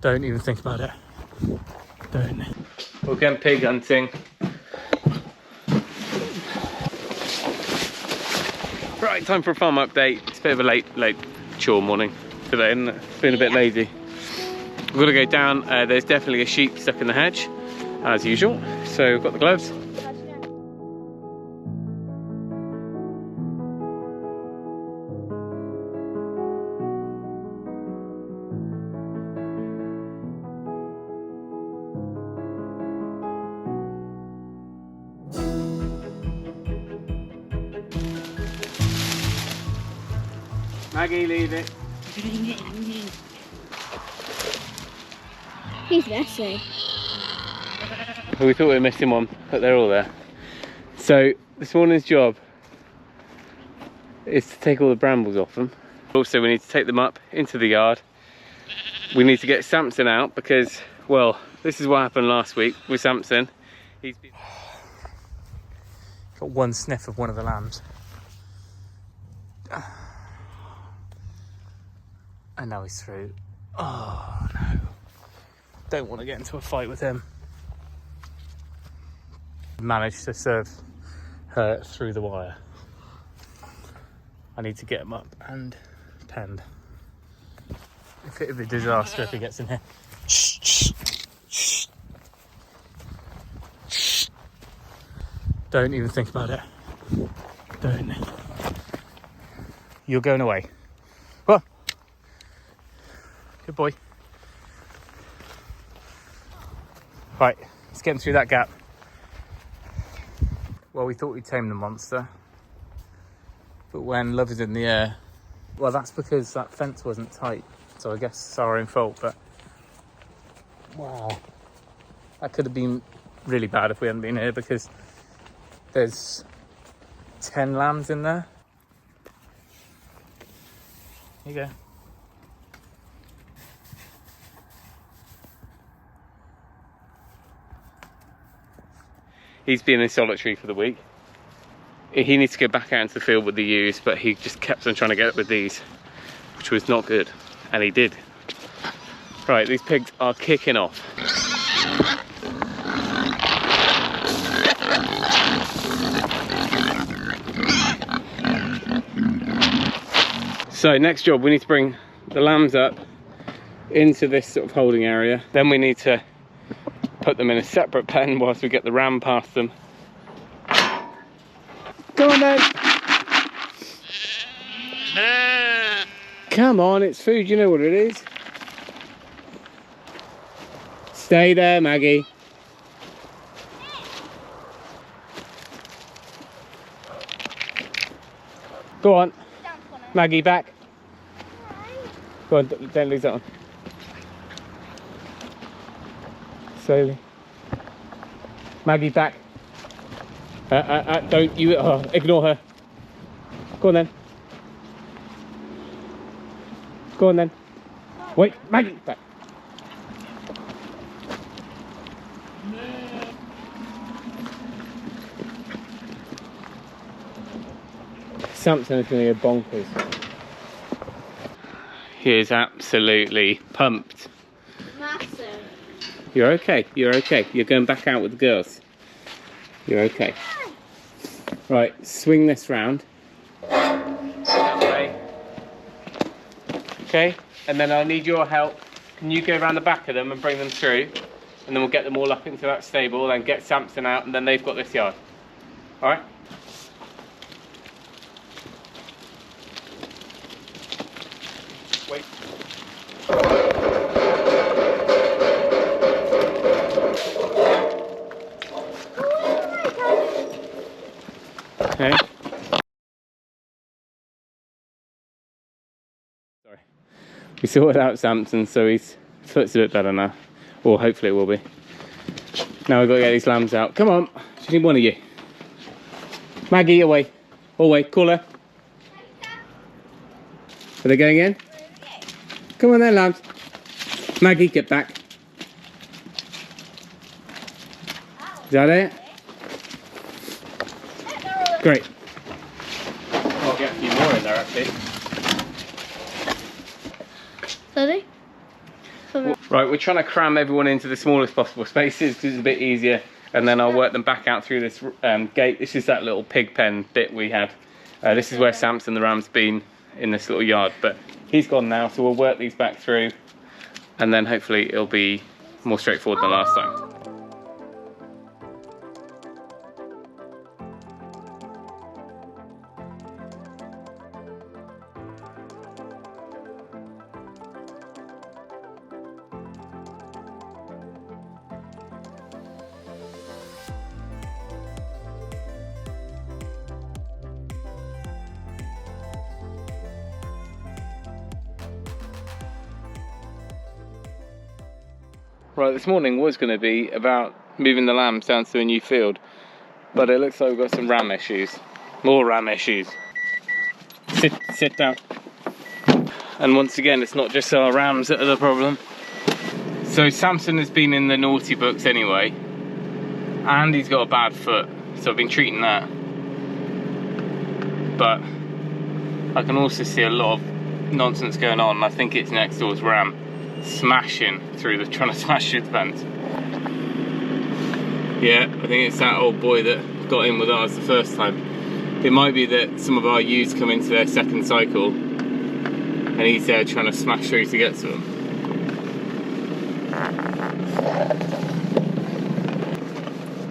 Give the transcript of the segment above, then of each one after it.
Don't even think about it. Don't. We're going pig hunting. Right, time for a farm update. It's a bit of a late chore morning today, isn't it? It's been a bit lazy. We've got to go down. There's definitely a sheep stuck in the hedge, as usual. So we've got the gloves. Maggie, leave it. He's messy. We thought we were missing one, but they're all there. So this morning's job is to take all the brambles off them. Also, we need to take them up into the yard. We need to get Samson out because, well, this is what happened last week with Samson. He's got one sniff of one of the lambs. And now he's through. Oh no. Don't want to get into a fight with him. Managed to serve her through the wire. I need to get him up and penned. It'd be a disaster if he gets in here. Shh, shh, shh. Shh. Don't even think about it. Don't. You're going away. Well, good boy. Right, let's get him through that gap. Well, we thought we'd tame the monster, but when love is in the air, well, that's because that fence wasn't tight, so I guess it's our own fault. But wow, that could have been really bad if we hadn't been here, because there's 10 lambs in there. Here you go. He's been in solitary for the week. He needs to go back out into the field with the ewes, but he just kept on trying to get up with these, which was not good, and he did. Right, these pigs are kicking off. So next job, we need to bring the lambs up into this sort of holding area. Then we need to put them in a separate pen whilst we get the ram past them. Come on then! Come on, it's food, you know what it is. Stay there, Maggie. Go on. Maggie, back. Go on, don't lose that one. Slowly. Maggie, back. Don't you ignore her. Go on then. Go on then. Wait, Maggie, back. Samson is going to go bonkers. He is absolutely pumped. Massive. You're okay, you're okay. You're going back out with the girls. You're okay. Right, swing this round. That way. Okay, and then I'll need your help. Can you go around the back of them and bring them through? And then we'll get them all up into that stable, then get Samson out, and then they've got this yard. Alright? Wait. Okay. Sorry. We sorted out Samson, so his foot's a bit better now. Or hopefully it will be. Now we've got to get these lambs out. Come on, just need one of you. Maggie, away. Away, call her. Are they going in? Come on then, lambs. Maggie, get back. Is that it? Great. I'll get a few more in there actually. Sorry? Right, we're trying to cram everyone into the smallest possible spaces because it's a bit easier, and then I'll work them back out through this gate. This is that little pig pen bit we had. This is where Samson the ram's been in this little yard, but he's gone now, so we'll work these back through, and then hopefully it'll be more straightforward than last time. Right, this morning was going to be about moving the lambs down to a new field, but it looks like we've got some ram issues. More ram issues. Sit down. And once again, it's not just our rams that are the problem. So Samson has been in the naughty books anyway, and he's got a bad foot, so I've been treating that. But I can also see a lot of nonsense going on. I think it's next door's ram trying to smash through the fence. Yeah, I think it's that old boy that got in with ours the first time. It might be that some of our ewes come into their second cycle and he's there trying to smash through to get to them.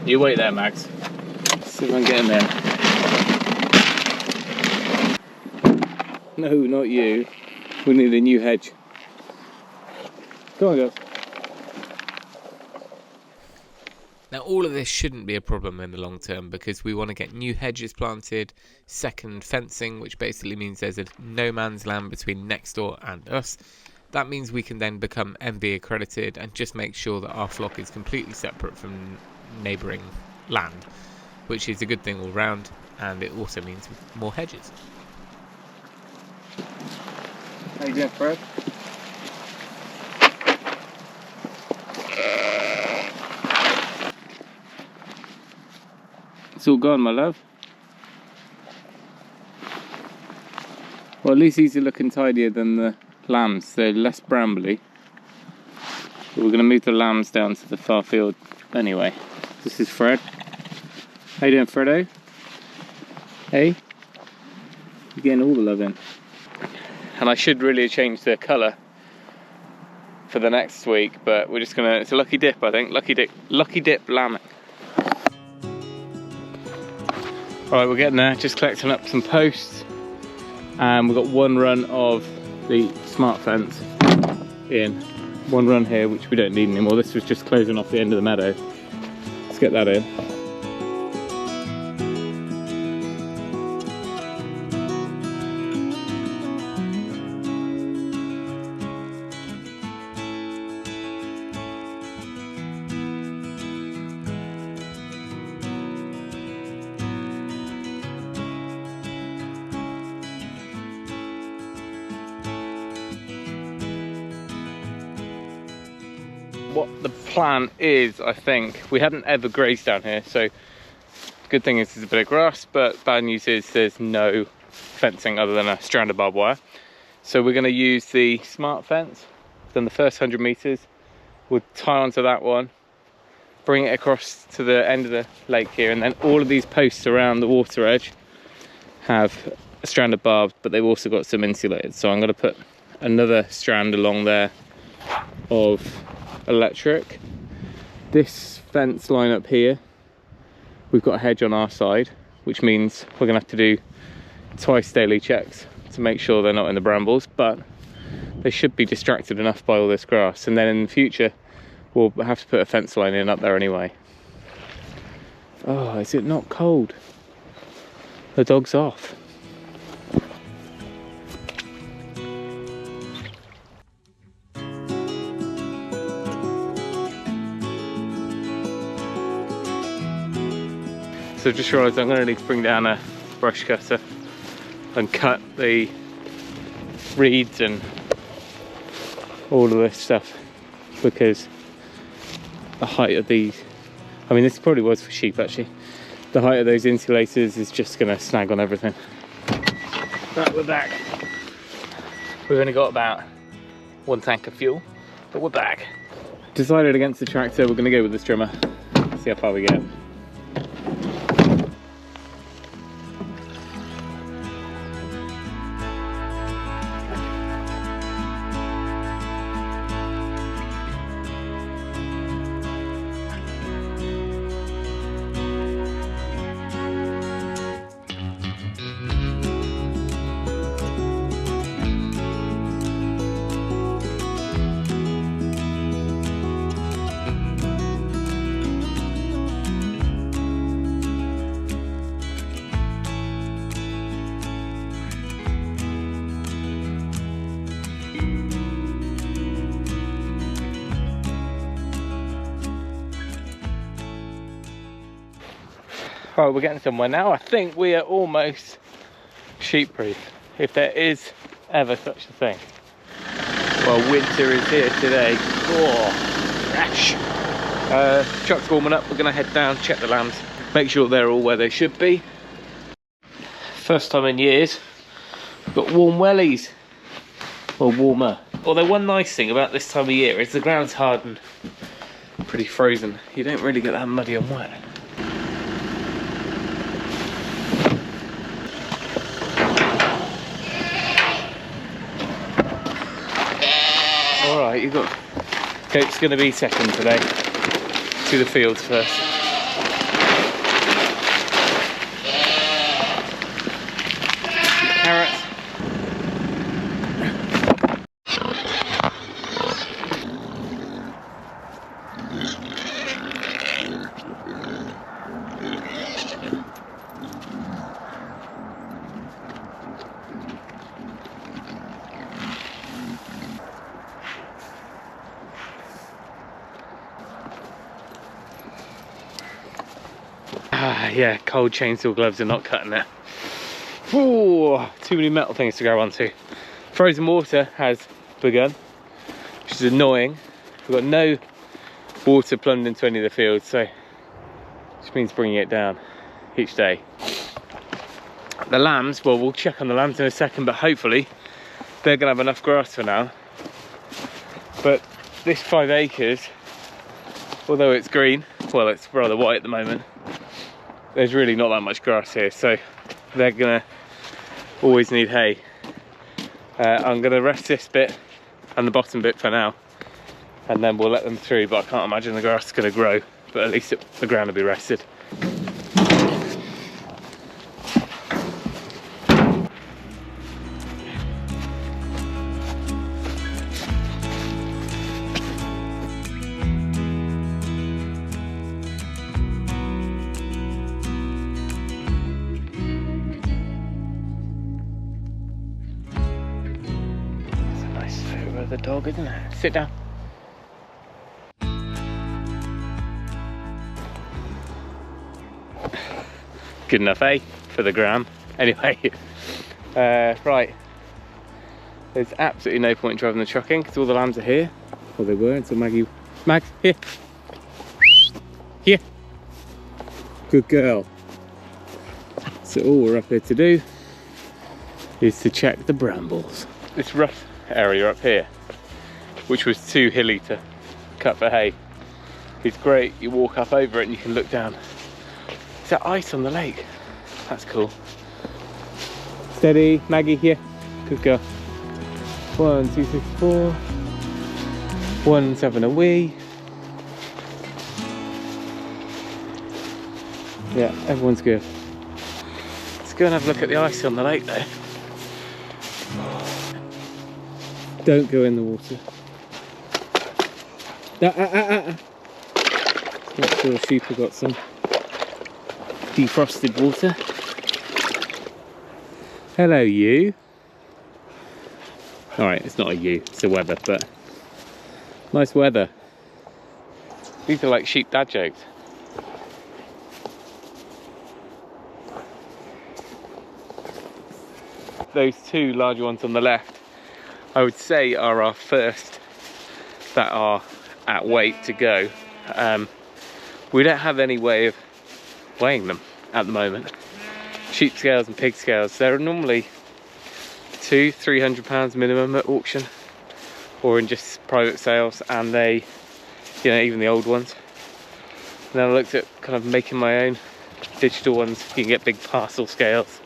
You wait there, Max. See if I can get in there. No, not you. We need a new hedge. Go on, girls. Now all of this shouldn't be a problem in the long term because we want to get new hedges planted, second fencing, which basically means there's a no man's land between next door and us. That means we can then become MV accredited and just make sure that our flock is completely separate from neighbouring land, which is a good thing all round, and it also means more hedges. How you doing, Fred? It's all gone, my love. Well, at least these are looking tidier than the lambs. They're less brambly. But we're going to move the lambs down to the far field anyway. This is Fred. How you doing, Fredo? Hey? You're getting all the love in. And I should really change the colour for the next week, but we're just going to... It's a lucky dip, I think. Lucky dip lamb. Alright, we're getting there, just collecting up some posts, and we've got one run of the smart fence in, one run here which we don't need anymore. This was just closing off the end of the meadow. Let's get that in. What the plan is, I think, we hadn't ever grazed down here, so good thing is there's a bit of grass, but bad news is there's no fencing other than a strand of barbed wire. So we're going to use the smart fence. Then the first 100 meters, we'll tie onto that one, bring it across to the end of the lake here, and then all of these posts around the water edge have a strand of barbed, but they've also got some insulated. So I'm going to put another strand along there of electric. This fence line up here, we've got a hedge on our side, which means we're gonna have to do twice daily checks to make sure they're not in the brambles, but they should be distracted enough by all this grass, and then in the future we'll have to put a fence line in up there anyway. Oh, is it not cold? The dog's off. So I've just realised I'm going to need to bring down a brush cutter and cut the reeds and all of this stuff, because the height of these, I mean this probably was for sheep actually, the height of those insulators is just going to snag on everything. Right, we're back. We've only got about 1 tank of fuel, but we're back. Decided against the tractor, we're going to go with the trimmer. See how far we get. Right, we're getting somewhere now. I think we are almost sheep-proof, if there is ever such a thing. Well, winter is here today. Oh, fresh. Truck's warming up. We're going to head down, check the lambs, make sure they're all where they should be. First time in years, we've got warm wellies. Well, warmer. Although one nice thing about this time of year is the ground's hard and pretty frozen. You don't really get that muddy and wet. Alright, you've got goat's going to be second today. To the fields first. Carrots. Yeah, cold chainsaw gloves are not cutting it. Ooh, too many metal things to grab onto. Frozen water has begun, which is annoying. We've got no water plumbed into any of the fields, so which means bringing it down each day. The lambs, well, we'll check on the lambs in a second, but hopefully they're gonna have enough grass for now. But this 5 acres, although it's green, well, it's rather white at the moment, there's really not that much grass here, so they're gonna always need hay. I'm gonna rest this bit and the bottom bit for now, and then we'll let them through, but I can't imagine the grass is gonna grow, but at least the ground will be rested. The dog, isn't it? Sit down. Good enough, eh? For the gram. Anyway, right. There's absolutely no point in driving the truck in because all the lambs are here. Well, they were until Maggie. Mag, here. Here. Good girl. So all we're up here to do is to check the brambles. This rough area up here, which was too hilly to cut for hay, it's great. You walk up over it and you can look down. Is that ice on the lake? That's cool. Steady, Maggie, here. Good girl. 1, 2, 3, 4. 1's having a wee. Yeah, everyone's good. Let's go and have a look at the ice on the lake though. Don't go in the water. Make sure the sheep have got some defrosted water. Hello, you. Alright, it's not a you, it's the weather, but nice weather. These are like sheep dad jokes. Those two larger ones on the left, I would say, are our first that are at weight to go. We don't have any way of weighing them at the moment. Sheep scales and pig scales, they're normally £200–300 minimum at auction. or in just private sales, and they, you know, even the old ones. And then I looked at kind of making my own digital ones. You can get big parcel scales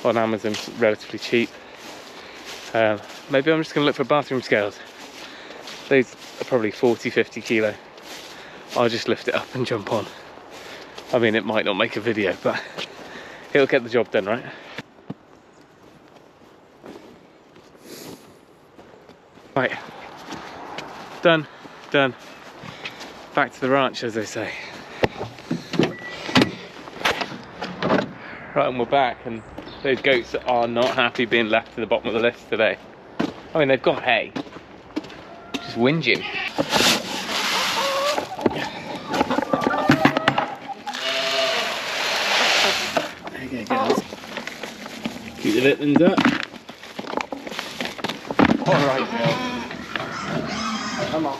on Amazon, relatively cheap. Maybe I'm just going to look for bathroom scales. These are probably 40-50 kilo. I'll just lift it up and jump on. I mean, it might not make a video, but it'll get the job done, right? Right, done. Back to the ranch, as they say. Right, and we're back, and those goats are not happy being left to the bottom of the list today. I mean, they've got hay, just whinging. There you go, girls. Keep the littens up. All right, girl. Come on.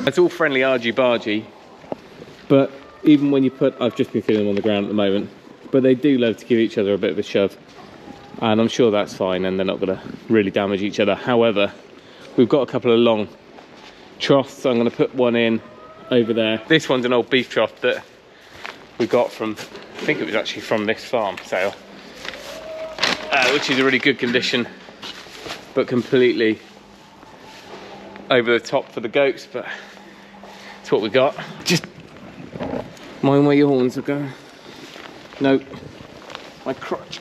It's all friendly argy-bargy, but even when you put, I've just been feeling them on the ground at the moment, but they do love to give each other a bit of a shove, and I'm sure that's fine, and they're not going to really damage each other. However, we've got a couple of long troughs, so I'm going to put one in over there. This one's an old beef trough that we got from, I think it was actually from this farm sale, which is a really good condition, but completely over the top for the goats, but it's what we got. Just mind where your horns are going. No, my crotch.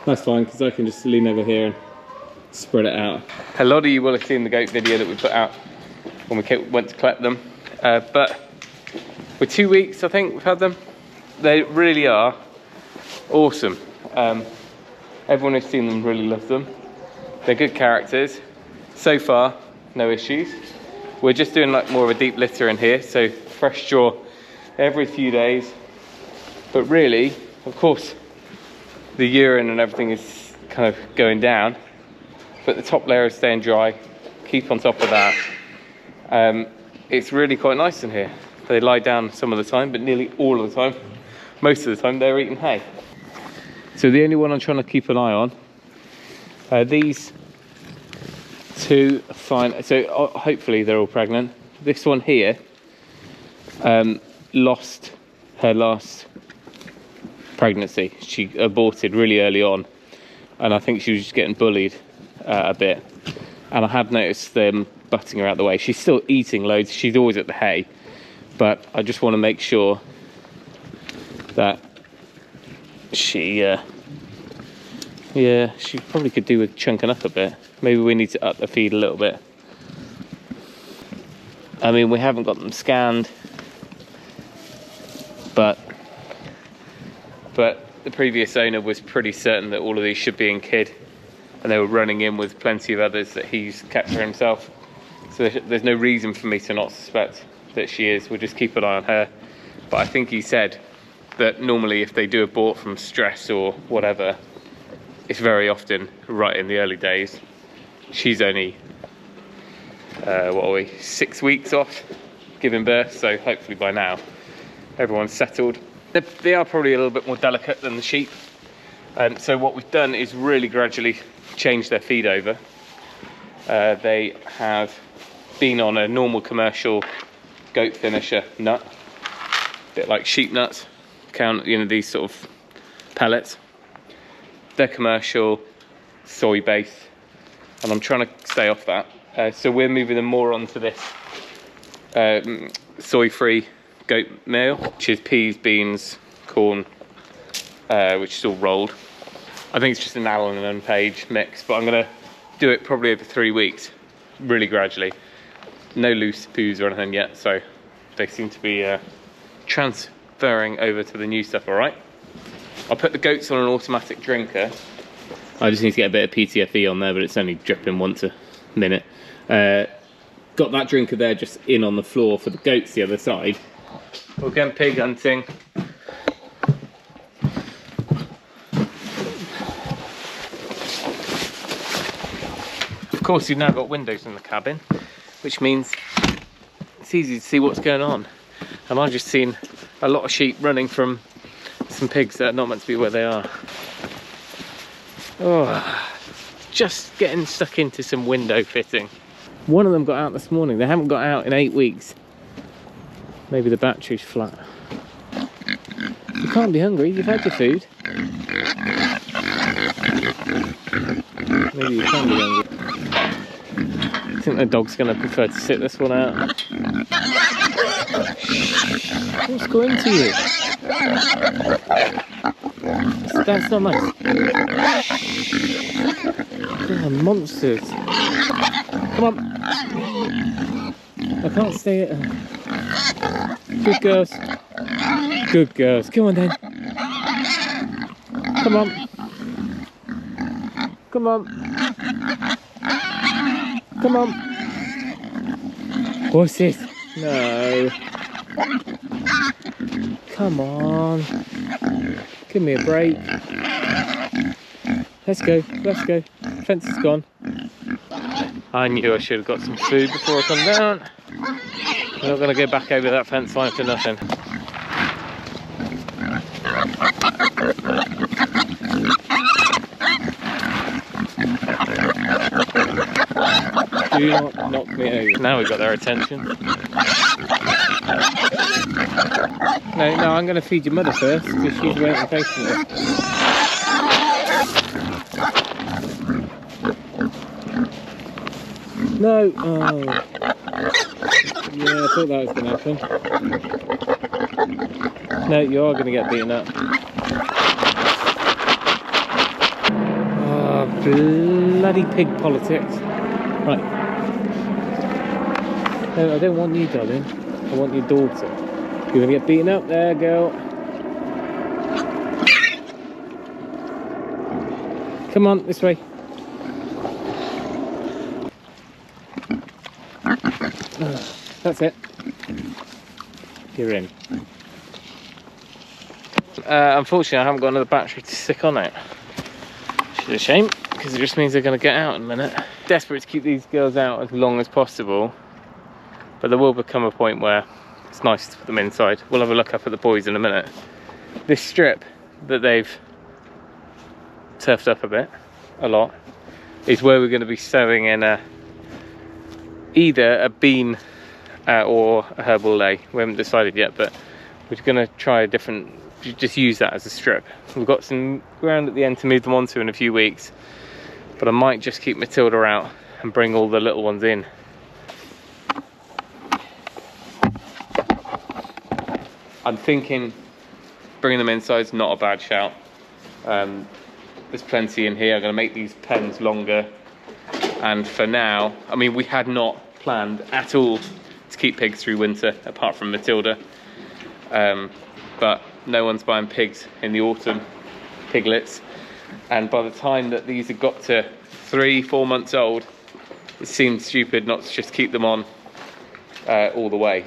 That's fine, because I can just lean over here and spread it out. A lot of you will have seen the goat video that we put out when we went to collect them, but we're 2 weeks, I think we've had them. They really are awesome. Everyone who's seen them really loves them. They're good characters. So far, no issues. We're just doing like more of a deep litter in here, so fresh straw every few days. But really, of course, the urine and everything is kind of going down, but the top layer is staying dry. Keep on top of that. It's really quite nice in here. They lie down some of the time, but nearly all of the time, most of the time, they're eating hay. So the only one I'm trying to keep an eye on, these two are fine. So hopefully they're all pregnant. This one here lost her last pregnancy. She aborted really early on, and I think she was just getting bullied a bit. And I have noticed them butting her out the way. She's still eating loads. She's always at the hay, but I just want to make sure that she yeah, she probably could do with chunking up a bit. Maybe we need to up the feed a little bit. I mean, we haven't got them scanned, but the previous owner was pretty certain that all of these should be in kid, and they were running in with plenty of others that he's kept for himself. So there's no reason for me to not suspect that she is. We'll just keep an eye on her. But I think he said that normally if they do abort from stress or whatever, it's very often right in the early days. She's only, what are we, 6 weeks off giving birth, so hopefully by now everyone's settled. They are probably a little bit more delicate than the sheep, and so what we've done is really gradually change their feed over. They have been on a normal commercial goat finisher nut, a bit like sheep nuts, you know, these sort of pellets. They're commercial, soy base, and I'm trying to stay off that. So we're moving them more onto this soy-free goat meal, which is peas, beans, corn, which is all rolled. I think it's just an Allen and Unpage mix, but I'm gonna do it probably over 3 weeks, really gradually. No loose poos or anything yet, so they seem to be transferring over to the new stuff, all right? I'll put the goats on an automatic drinker. I just need to get a bit of PTFE on there, but it's only dripping once a minute. Got that drinker there just in on the floor for the goats the other side. We're going pig hunting. course, you've now got windows in the cabin, which means it's easy to see what's going on. And I've just seen a lot of sheep running from some pigs that are not meant to be where they are. Oh, just getting stuck into some window fitting. One of them got out this morning. They haven't got out in 8 weeks. Maybe the battery's flat. You can't be hungry, you've had your food. Maybe you can be hungry. I think the dog's going to prefer to sit this one out. What's going to you? That's not nice. Oh, monsters. Come on. I can't stay at home. Good girls. Good girls. Come on then. Come on. Come on. Come on. What's this? No. Come on. Give me a break. Let's go. Let's go. Fence is gone. I knew I should have got some food before I come down. I'm not going to go back over that fence line for nothing. Do not knock me over. Now we've got their attention. No, I'm going to feed your mother first because she's waiting patiently. No! Oh. Yeah, I thought that was going to happen. No, you are going to get beaten up. Oh, bloody pig politics. Right. No, I don't want you, darling. I want your daughter. You're going to get beaten up there, girl. Come on, this way. That's it. You're in. Unfortunately, I haven't got another battery to stick on it. Which is a shame, because it just means they're going to get out in a minute. Desperate to keep these girls out as long as possible, but there will become a point where it's nice to put them inside. We'll have a look up at the boys in a minute. This strip that they've turfed up a lot, is where we're going to be sowing in either a bean or a herbal ley. We haven't decided yet, but we're going to try a different, just use that as a strip. We've got some ground at the end to move them onto in a few weeks, but I might just keep Matilda out and bring all the little ones in. I'm thinking bringing them inside is not a bad shout. There's plenty in here. I'm going to make these pens longer, and for now, I mean, we had not planned at all to keep pigs through winter apart from Matilda, but no one's buying pigs in the autumn, piglets, and by the time that these have got to 3-4 months old, it seemed stupid not to just keep them on all the way.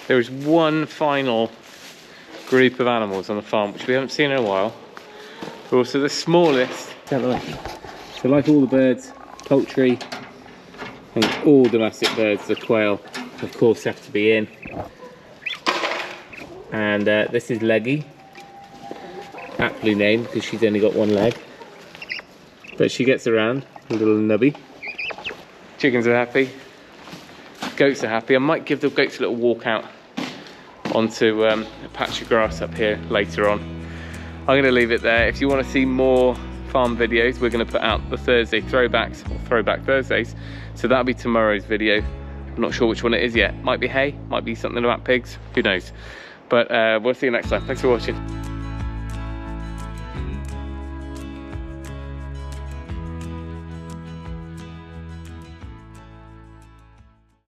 There is one final group of animals on the farm which we haven't seen in a while. We're also the smallest. So like all the birds, poultry, and all domestic birds, the quail of course have to be in. And this is Leggy, aptly named because she's only got one leg, but she gets around, a little nubby. Chickens are happy, goats are happy. I might give the goats a little walk out onto a patch of grass up here later on. I'm going to leave it there. If you want to see more farm videos, we're going to put out the Thursday throwbacks, or throwback Thursdays, so that'll be tomorrow's video. I'm not sure which one it is yet. Might be hay, might be something about pigs, who knows. But we'll see you next time. Thanks for watching.